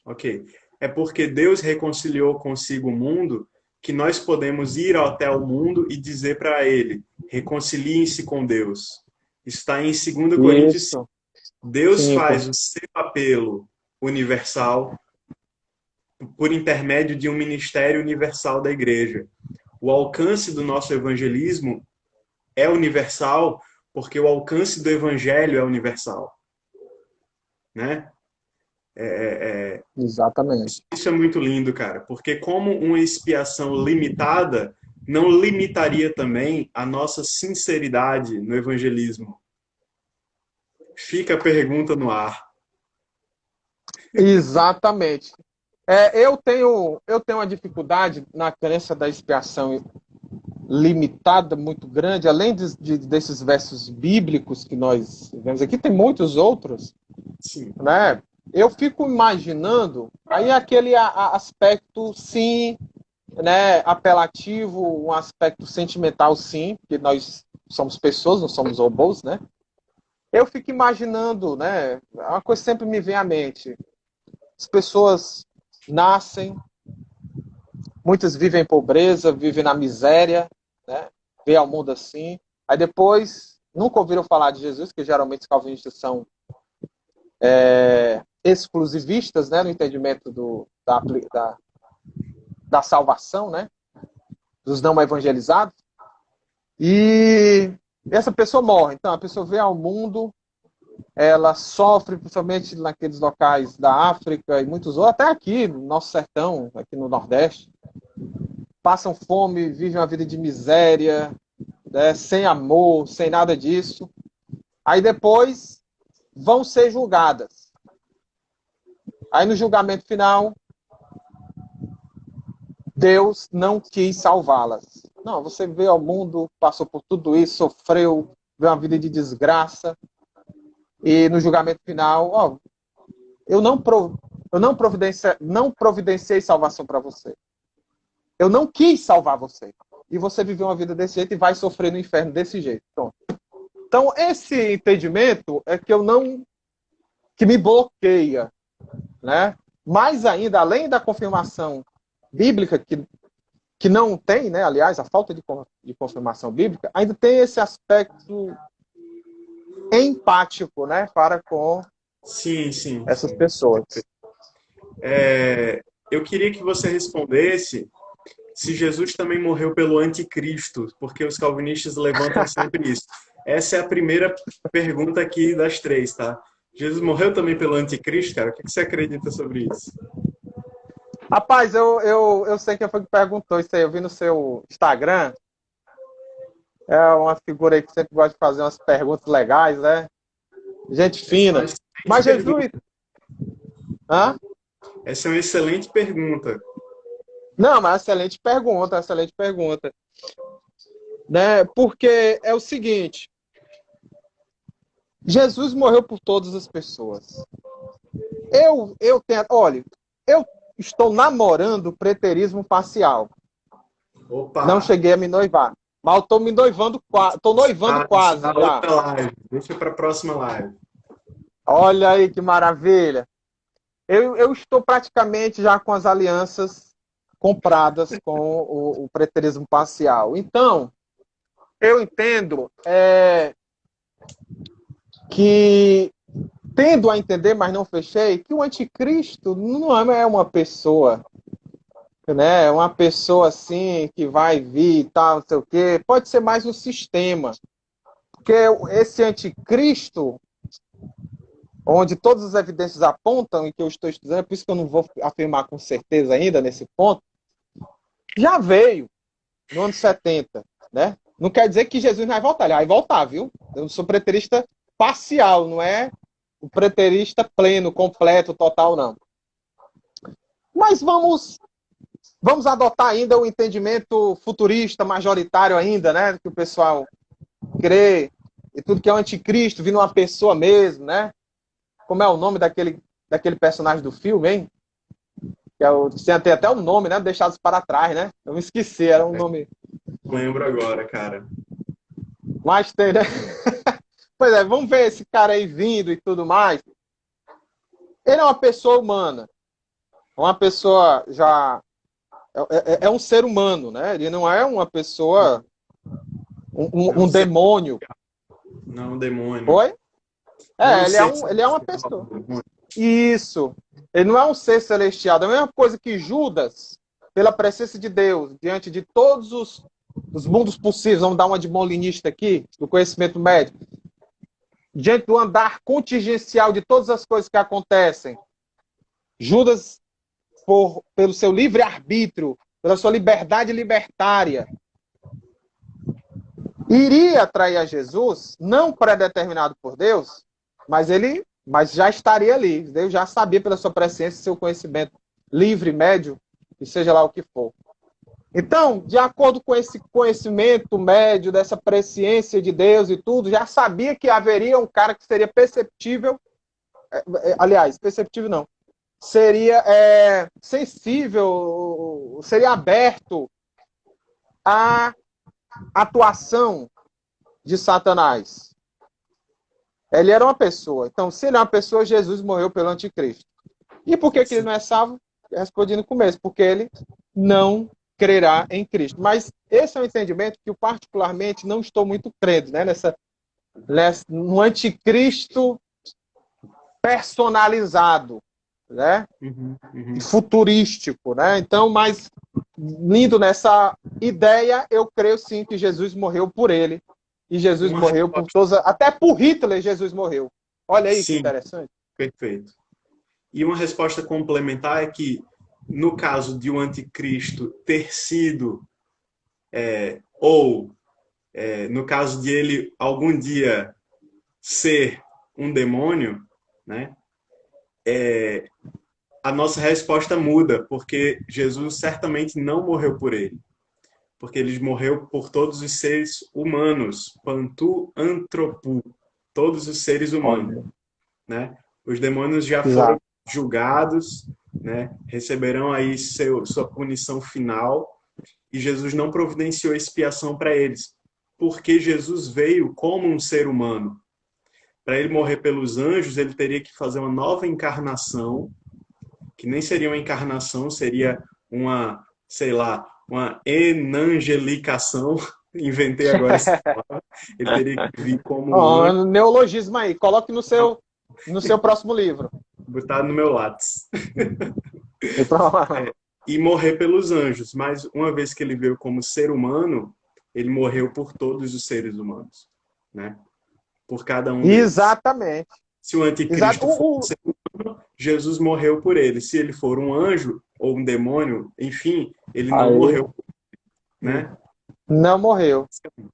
Ok. É porque Deus reconciliou consigo o mundo que nós podemos ir até o mundo e dizer para ele, reconciliem-se com Deus. Está em 2 Coríntios 5. Deus faz o seu apelo universal por intermédio de um ministério universal da igreja. O alcance do nosso evangelismo é universal porque o alcance do evangelho é universal. Né? Exatamente. Isso é muito lindo, cara, porque como uma expiação limitada não limitaria também a nossa sinceridade no evangelismo? Fica a pergunta no ar. Exatamente. Eu tenho uma dificuldade na crença da expiação limitada, muito grande, além desses versos bíblicos que nós vemos aqui, tem muitos outros. Sim. Né? Eu fico imaginando aí aquele aspecto, sim, né, apelativo, um aspecto sentimental, sim, porque nós somos pessoas, não somos robôs, né? Eu fico imaginando, né, uma coisa sempre me vem à mente. As pessoas nascem, muitas vivem em pobreza, vivem na miséria, né? Vê ao mundo assim. Aí depois, nunca ouviram falar de Jesus, que geralmente os calvinistas são exclusivistas, né, no entendimento da salvação, né, dos não evangelizados. E essa pessoa morre. Então, a pessoa vem ao mundo, ela sofre, principalmente naqueles locais da África e muitos outros, até aqui no nosso sertão, aqui no Nordeste. Passam fome, vivem uma vida de miséria, né, sem amor, sem nada disso. Aí depois vão ser julgadas. Aí no julgamento final, Deus não quis salvá-las. Não, você veio ao mundo, passou por tudo isso, sofreu, veio uma vida de desgraça. E no julgamento final, eu não providenciei salvação para você. Eu não quis salvar você. E você viveu uma vida desse jeito e vai sofrer no inferno desse jeito. Pronto. Então, esse entendimento é que me bloqueia, né? Mais ainda, além da confirmação bíblica, que não tem, né? Aliás, a falta de confirmação bíblica, ainda tem esse aspecto empático, né? Para com essas pessoas. Eu queria que você respondesse se Jesus também morreu pelo anticristo, porque os calvinistas levantam sempre isso. Essa é a primeira pergunta aqui das 3, tá? Jesus morreu também pelo anticristo, cara? O que você acredita sobre isso? Rapaz, eu sei quem foi que perguntou isso aí. Eu vi no seu Instagram. É uma figura aí que sempre gosta de fazer umas perguntas legais, né? Gente Essa é uma fina. excelente Mas Jesus... pergunta. Hã? Essa é uma excelente pergunta. Não, mas excelente pergunta, excelente pergunta. Né? Porque é o seguinte, Jesus morreu por todas as pessoas. Olha, eu estou namorando o preterismo parcial. Não Opa! cheguei a me noivar. Mas eu estou me noivando, estou noivando Isso quase na já. outra live. Deixa para a próxima live. Olha aí que maravilha. Eu estou praticamente já com as alianças compradas com o preterismo parcial. Então, eu entendo que, tendo a entender, mas não fechei, que o anticristo não é uma pessoa, né? É uma pessoa assim que vai vir e tal, não sei o quê. Pode ser mais um sistema. Porque esse anticristo, onde todas as evidências apontam e que eu estou estudando, é por isso que eu não vou afirmar com certeza ainda nesse ponto, já veio no ano 70, né? Não quer dizer que Jesus não vai voltar, ele vai voltar, viu? Eu não sou preterista parcial, não é o preterista pleno, completo, total, não. Mas vamos adotar ainda o entendimento futurista, majoritário ainda, né? Que o pessoal crê, e tudo que é o anticristo, vindo uma pessoa mesmo, né? Como é o nome daquele personagem do filme, hein? Que é tem até um nome, né? Deixados para trás, né? Eu me esqueci, era um nome. Não lembro agora, cara. Mas tem, né? Pois é, vamos ver esse cara aí vindo e tudo mais. Ele é uma pessoa humana. Uma pessoa já. É um ser humano, né? Ele não é uma pessoa. É um Um ser, demônio. não um demônio. Oi? Não é um É, ser ele é uma celestial, pessoa. um demônio. Isso. Ele não é um ser celestial. É a mesma coisa que Judas, pela presença de Deus, diante de todos os mundos possíveis, vamos dar uma de molinista aqui, do conhecimento médico, diante do andar contingencial de todas as coisas que acontecem. Judas, pelo seu livre-arbítrio, pela sua liberdade libertária, iria atrair a Jesus, não predeterminado por Deus, mas já estaria ali. Deus já sabia pela sua presença, seu conhecimento livre, médio, e seja lá o que for. Então, de acordo com esse conhecimento médio, dessa presciência de Deus e tudo, já sabia que haveria um cara que seria perceptível, aliás, perceptível não, seria sensível, seria aberto à atuação de Satanás. Ele era uma pessoa. Então, se ele é uma pessoa, Jesus morreu pelo anticristo. E por que ele não é salvo? Respondi no começo, porque ele não crerá em Cristo. Mas esse é um entendimento que eu particularmente não estou muito crendo, né? No anticristo personalizado, né? Futurístico, né? Então, mas lindo nessa ideia, eu creio sim que Jesus morreu por ele. E Jesus morreu por todos, até por Hitler Jesus morreu. Olha aí que Sim, interessante. perfeito. E uma resposta complementar é que, no caso de um anticristo ter sido, no caso de ele algum dia ser um demônio, né, a nossa resposta muda, porque Jesus certamente não morreu por ele. Porque ele morreu por todos os seres humanos, pantu antropu, todos os seres humanos, Olha. né? Os demônios já foram Exato. julgados, né? Receberão aí sua punição final, e Jesus não providenciou expiação para eles, porque Jesus veio como um ser humano. Para ele morrer pelos anjos, ele teria que fazer uma nova encarnação, que nem seria uma encarnação, seria uma, sei lá, uma enangelicação. Inventei agora essa palavra. Ele teria que vir como um anjo. Neologismo aí. Coloque no seu próximo livro. Botar no meu lápis. E morrer pelos anjos. Mas uma vez que ele veio como ser humano, ele morreu por todos os seres humanos, né? Por cada um deles. Exatamente. Se o Exato. anticristo for um ser humano, Jesus morreu por ele. Se ele for um anjo ou um demônio, enfim, ele não Aí, morreu, né? não morreu.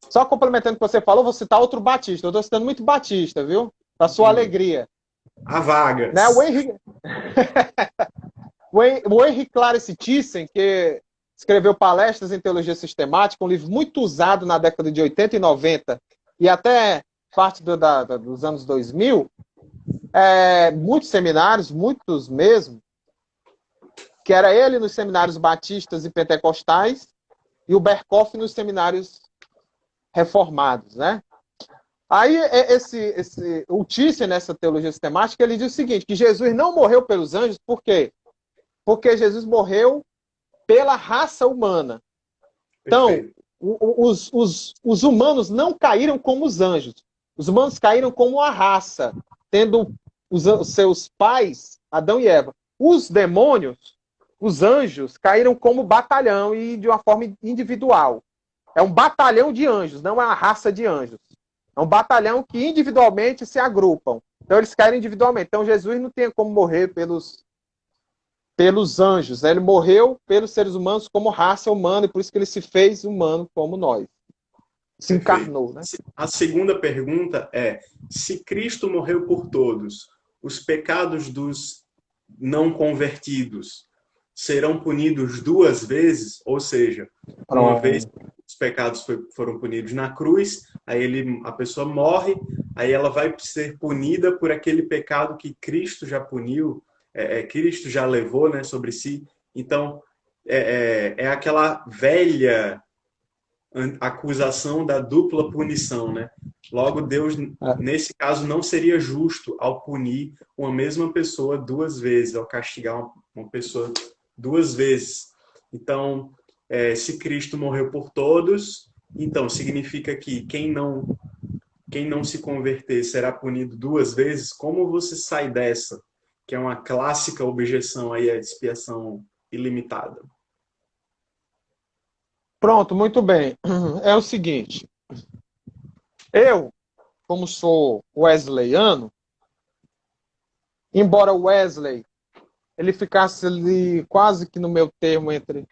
Só complementando o que você falou, vou citar outro Batista. Eu estou citando muito Batista, viu? Para sua alegria. Há Né? vagas. O Henry Clarence Thyssen, que escreveu Palestras em Teologia Sistemática, um livro muito usado na década de 80 e 90 e até parte dos anos 2000, muitos seminários, muitos mesmo, que era ele nos seminários batistas e pentecostais e o Berkoff nos seminários reformados, né? Aí, o Thyssen, nessa teologia sistemática, ele diz o seguinte, que Jesus não morreu pelos anjos, por quê? Porque Jesus morreu pela raça humana. Então, os humanos não caíram como os anjos. Os humanos caíram como a raça, tendo os seus pais, Adão e Eva. Os demônios, os anjos, caíram como batalhão e de uma forma individual. É um batalhão de anjos, não é uma raça de anjos. É um batalhão que individualmente se agrupam. Então, eles caíram individualmente. Então, Jesus não tem como morrer pelos anjos. Né? Ele morreu pelos seres humanos como raça humana, e por isso que ele se fez humano como nós. Se encarnou. Né? A segunda pergunta é, se Cristo morreu por todos, os pecados dos não convertidos serão punidos duas vezes? Ou seja, uma vez os pecados foram punidos na cruz, aí a pessoa morre, aí ela vai ser punida por aquele pecado que Cristo já puniu, Cristo já levou, né, sobre si. Então, é aquela velha acusação da dupla punição, né? Logo, Deus, nesse caso, não seria justo ao punir uma mesma pessoa duas vezes, ao castigar uma pessoa duas vezes. Então, se Cristo morreu por todos, então significa que quem não se converter será punido duas vezes? Como você sai dessa? Que é uma clássica objeção aí à expiação ilimitada. Pronto, muito bem. É o seguinte. Eu, como sou wesleyano, embora Wesley ele ficasse ali quase que no meu termo entre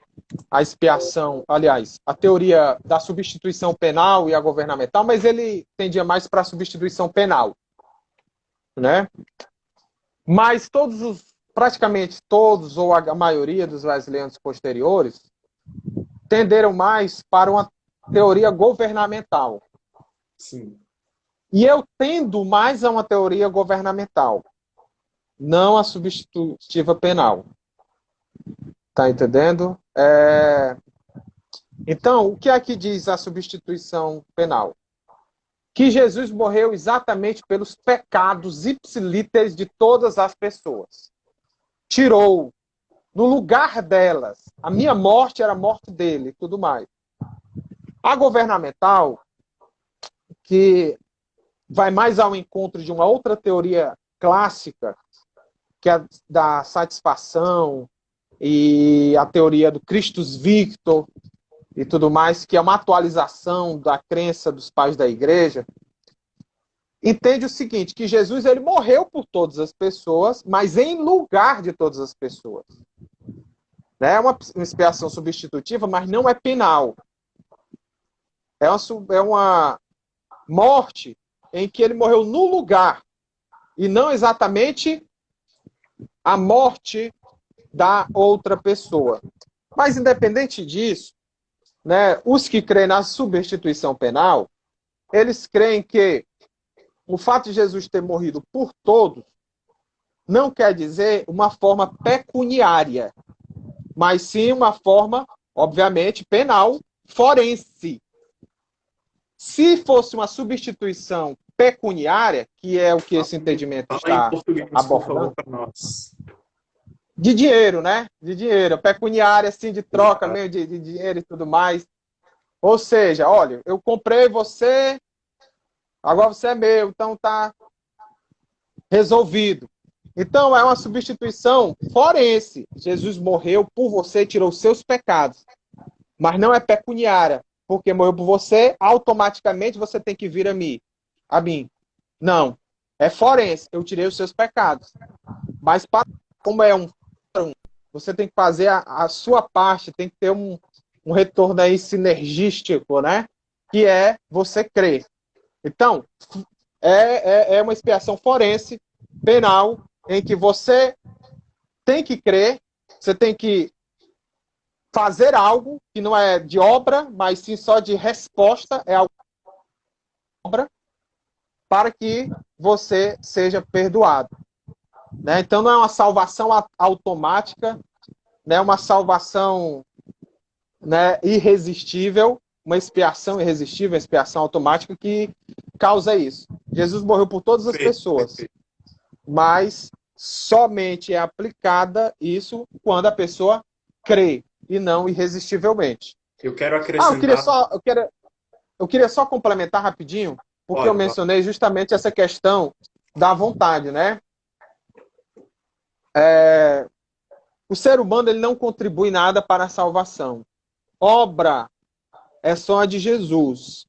a expiação, aliás, a teoria da substituição penal e a governamental, mas ele tendia mais para a substituição penal, né? Mas praticamente todos, ou a maioria dos wesleyanos posteriores, tenderam mais para uma teoria governamental. Sim. E eu tendo mais a uma teoria governamental, não a substitutiva penal. Tá entendendo? Então, o que é que diz a substituição penal? Que Jesus morreu exatamente pelos pecados ipsilíteres de todas as pessoas. Tirou no lugar delas. A minha morte era a morte dele e tudo mais. A governamental, que vai mais ao encontro de uma outra teoria clássica, que é a da satisfação e a teoria do Christus Victor e tudo mais, que é uma atualização da crença dos pais da igreja, entende o seguinte, que Jesus ele morreu por todas as pessoas, mas em lugar de todas as pessoas. É uma expiação substitutiva, mas não é penal. É uma morte em que ele morreu no lugar, e não exatamente a morte da outra pessoa. Mas, independente disso, né, os que creem na substituição penal, eles creem que o fato de Jesus ter morrido por todos não quer dizer uma forma pecuniária, mas sim uma forma, obviamente, penal, forense. Se fosse uma substituição pecuniária, que é o que esse entendimento está abordando, de dinheiro, né? De dinheiro, pecuniária, assim, de troca, meio de dinheiro e tudo mais. Ou seja, olha, eu comprei você, agora você é meu, então tá resolvido. Então, é uma substituição forense. Jesus morreu por você, tirou seus pecados. Mas não é pecuniária, porque morreu por você, automaticamente você tem que vir a mim. Não. É forense, eu tirei os seus pecados. Mas como é um, você tem que fazer a sua parte, tem que ter um retorno aí sinergístico, né? Que é você crer. Então, é uma expiação forense, penal, em que você tem que crer, você tem que fazer algo que não é de obra, mas sim só de resposta, é algo de obra, para que você seja perdoado. Né? Então não é uma salvação automática, né? Uma salvação, né, irresistível, uma expiação irresistível, uma expiação automática que causa isso. Jesus morreu por todas as Perfeito, pessoas, perfeito. mas somente é aplicada isso quando a pessoa crê e não irresistivelmente. Eu quero Ah, acrescentar. eu queria só complementar rapidinho, porque eu Pode, pode. mencionei justamente essa questão da vontade, né? O ser humano ele não contribui nada para a salvação. Obra é só a de Jesus.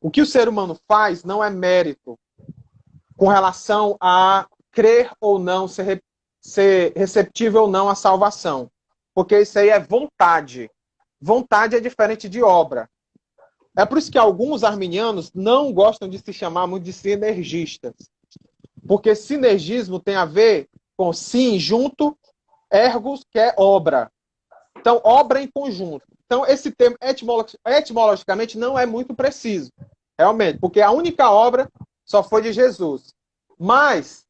O que o ser humano faz não é mérito com relação a crer ou não, ser receptível ou não à salvação. Porque isso aí é vontade. Vontade é diferente de obra. É por isso que alguns arminianos não gostam de se chamar muito de sinergistas. Porque sinergismo tem a ver com sim, junto, ergos, que é obra. Então, obra em conjunto. Então, esse termo, etimologicamente, não é muito preciso, realmente, porque a única obra só foi de Jesus. Mas,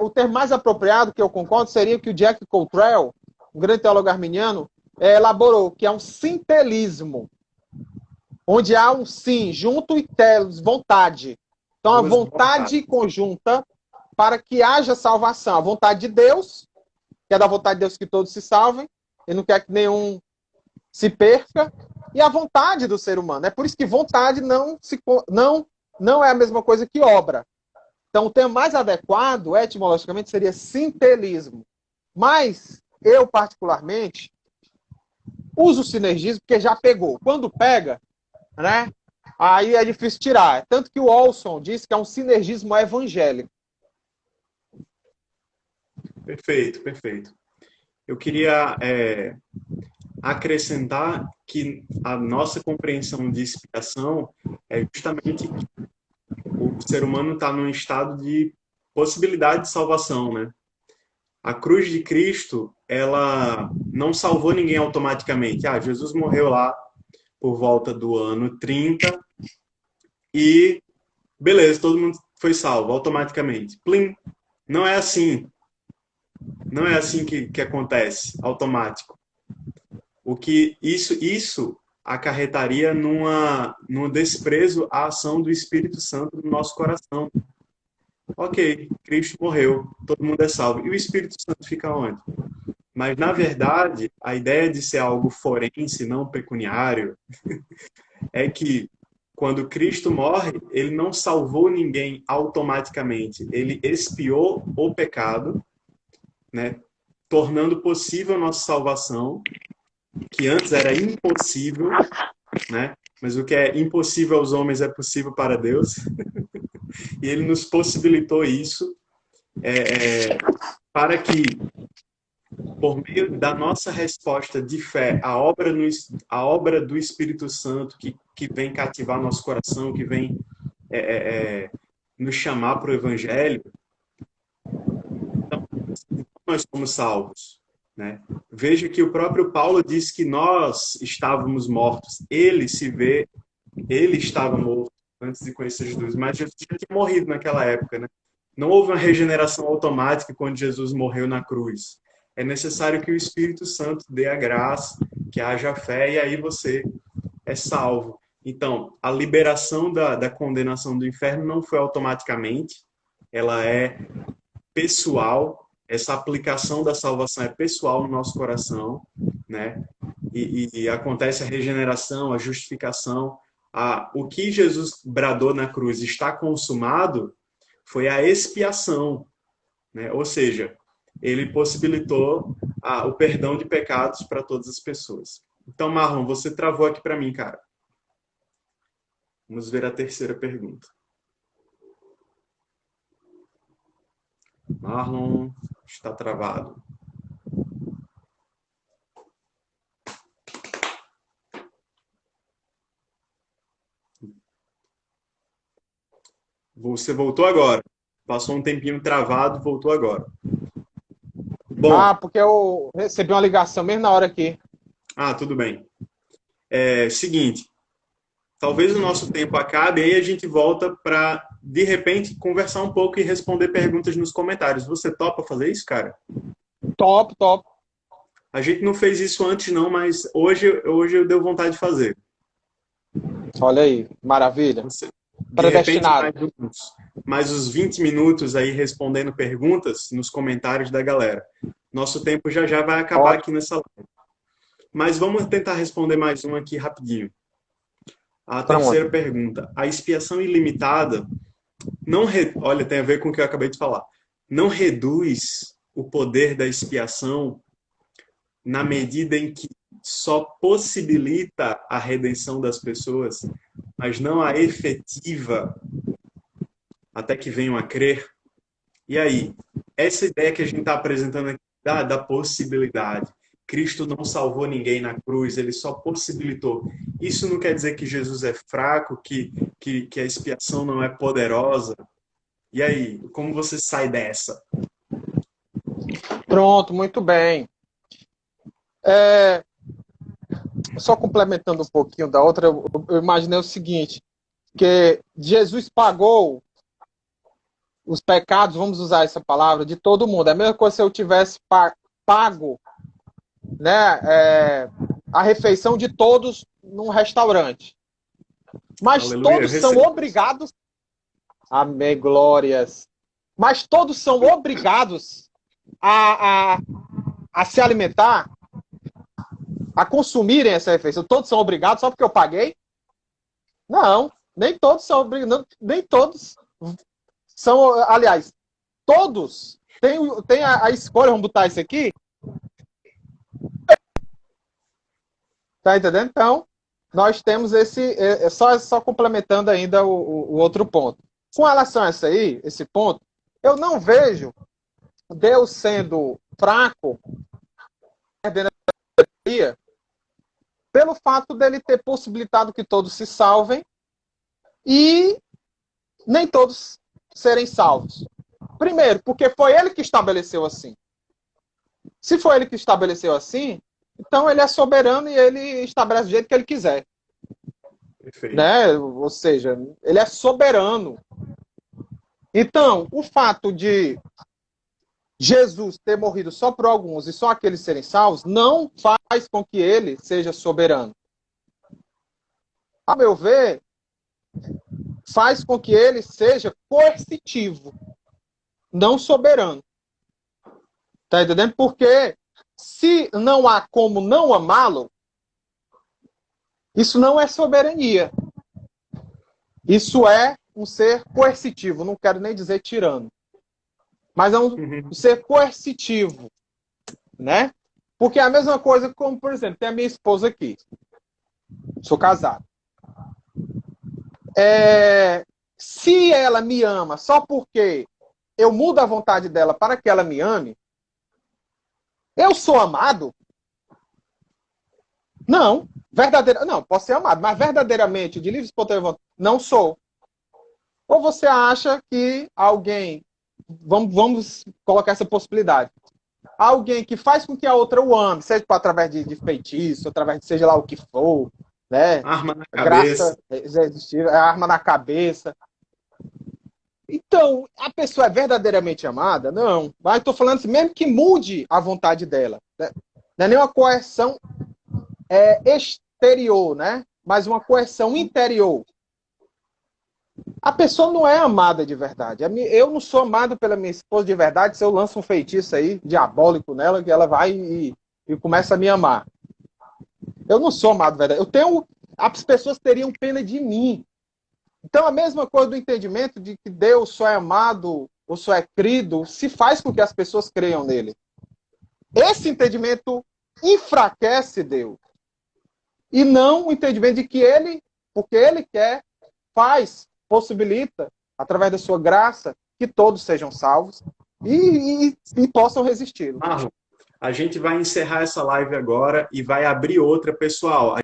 o termo mais apropriado, que eu concordo, seria que o Jack Cottrell, um grande teólogo arminiano, elaborou, que é um sintelismo, onde há um sim junto e telos, vontade. Então, a Duas vontade vontades. conjunta para que haja salvação. A vontade de Deus, que é da vontade de Deus que todos se salvem, ele não quer que nenhum se perca, e a vontade do ser humano. É por isso que vontade não é a mesma coisa que obra. Então, o termo mais adequado, etimologicamente, seria sintelismo. Mas, eu, particularmente, uso o sinergismo porque já pegou. Quando pega, né, aí é difícil tirar. Tanto que o Olson disse que é um sinergismo evangélico. Perfeito, perfeito. Eu queria acrescentar que a nossa compreensão de expiação é justamente que o ser humano está num estado de possibilidade de salvação, né? A cruz de Cristo, ela não salvou ninguém automaticamente. Ah, Jesus morreu lá por volta do ano 30 e beleza, todo mundo foi salvo automaticamente. Plim. Não é assim. Não é assim que acontece, automático. O que isso acarretaria num desprezo à ação do Espírito Santo no nosso coração. Ok, Cristo morreu, todo mundo é salvo. E o Espírito Santo fica onde? Mas, na verdade, a ideia de ser algo forense, não pecuniário, é que quando Cristo morre, ele não salvou ninguém automaticamente. Ele expiou o pecado, né, tornando possível a nossa salvação, que antes era impossível, né? Mas o que é impossível aos homens é possível para Deus. E ele nos possibilitou isso para que, por meio da nossa resposta de fé à obra do Espírito Santo que vem cativar nosso coração, que vem é, é, nos chamar para o Evangelho, então, nós somos salvos. Né? Veja que o próprio Paulo diz que nós estávamos mortos. Ele estava morto antes de conhecer Jesus, mas Jesus já tinha morrido naquela época. Né? Não houve uma regeneração automática quando Jesus morreu na cruz. É necessário que o Espírito Santo dê a graça, que haja fé, e aí você é salvo. Então, a liberação da condenação do inferno não foi automaticamente, ela é pessoal, essa aplicação da salvação é pessoal no nosso coração, né? E acontece a regeneração, a justificação, o que Jesus bradou na cruz está consumado foi a expiação, né? Ou seja, ele possibilitou o perdão de pecados para todas as pessoas. Então, Marlon, você travou aqui para mim, cara. Vamos ver a terceira pergunta. Marlon está travado. Você voltou agora. Passou um tempinho travado, voltou agora. Bom. Porque eu recebi uma ligação mesmo na hora aqui. Tudo bem. Seguinte, talvez o nosso tempo acabe e aí a gente volta para, de repente, conversar um pouco e responder perguntas nos comentários. Você topa fazer isso, cara? Top. A gente não fez isso antes não, mas hoje eu deu vontade de fazer. Olha aí, maravilha. De repente, mais uns 20 minutos aí respondendo perguntas nos comentários da galera. Nosso tempo já vai acabar aqui nessa live. Mas vamos tentar responder mais uma aqui rapidinho. A terceira pergunta. A expiação ilimitada olha, tem a ver com o que eu acabei de falar. Não reduz o poder da expiação na medida em que só possibilita a redenção das pessoas, mas não a efetiva até que venham a crer. E aí, essa ideia que a gente está apresentando aqui da possibilidade. Cristo não salvou ninguém na cruz, ele só possibilitou. Isso não quer dizer que Jesus é fraco, que a expiação não é poderosa. E aí, como você sai dessa? Pronto, muito bem. Só complementando um pouquinho da outra, eu imaginei o seguinte, que Jesus pagou os pecados, vamos usar essa palavra, de todo mundo. É a mesma coisa se eu tivesse pago, né, a refeição de todos num restaurante. Mas Aleluia, todos são obrigados... Amém, glórias. Mas todos são obrigados a se alimentar, a consumirem essa refeição. Todos são obrigados só porque eu paguei? Não, nem todos são obrigados. Nem todos são, aliás, todos têm a escolha, vamos botar isso aqui. Tá entendendo? Então, nós temos só complementando ainda o outro ponto. Com relação a esse ponto, eu não vejo Deus sendo fraco pelo fato dele ter possibilitado que todos se salvem e nem todos serem salvos. Primeiro, porque foi ele que estabeleceu assim. Se foi ele que estabeleceu assim, então ele é soberano e ele estabelece do jeito que ele quiser. Perfeito. Né? Ou seja, ele é soberano. Então, o fato de Jesus ter morrido só por alguns e só aqueles serem salvos, não faz com que ele seja soberano. A meu ver, faz com que ele seja coercitivo, não soberano. Tá entendendo? Porque se não há como não amá-lo, isso não é soberania. Isso é um ser coercitivo, não quero nem dizer tirano. Mas é um ser coercitivo, né? Porque é a mesma coisa como, por exemplo, tem a minha esposa aqui. Sou casado. Se ela me ama só porque eu mudo a vontade dela para que ela me ame, eu sou amado? Não. Não, posso ser amado, mas verdadeiramente, de livre e espontânea vontade, não sou. Ou você acha que alguém... Vamos colocar essa possibilidade. Alguém que faz com que a outra o ame, seja através de feitiço, através de seja lá o que for, né? Arma na cabeça. Arma na cabeça. Então, a pessoa é verdadeiramente amada? Não. Mas estou falando assim, mesmo que mude a vontade dela. Né? Não é nem uma coerção exterior, né? Mas uma coerção interior. A pessoa não é amada de verdade. Eu não sou amado pela minha esposa de verdade se eu lanço um feitiço aí, diabólico nela, que ela vai e começa a me amar. Eu não sou amado de verdade. As pessoas teriam pena de mim. Então, a mesma coisa do entendimento de que Deus só é amado ou só é crido, se faz com que as pessoas creiam nele. Esse entendimento enfraquece Deus. E não o entendimento de que ele, porque ele quer, possibilita, através da sua graça, que todos sejam salvos, e possam resistir. Marlon, a gente vai encerrar essa live agora e vai abrir outra, pessoal.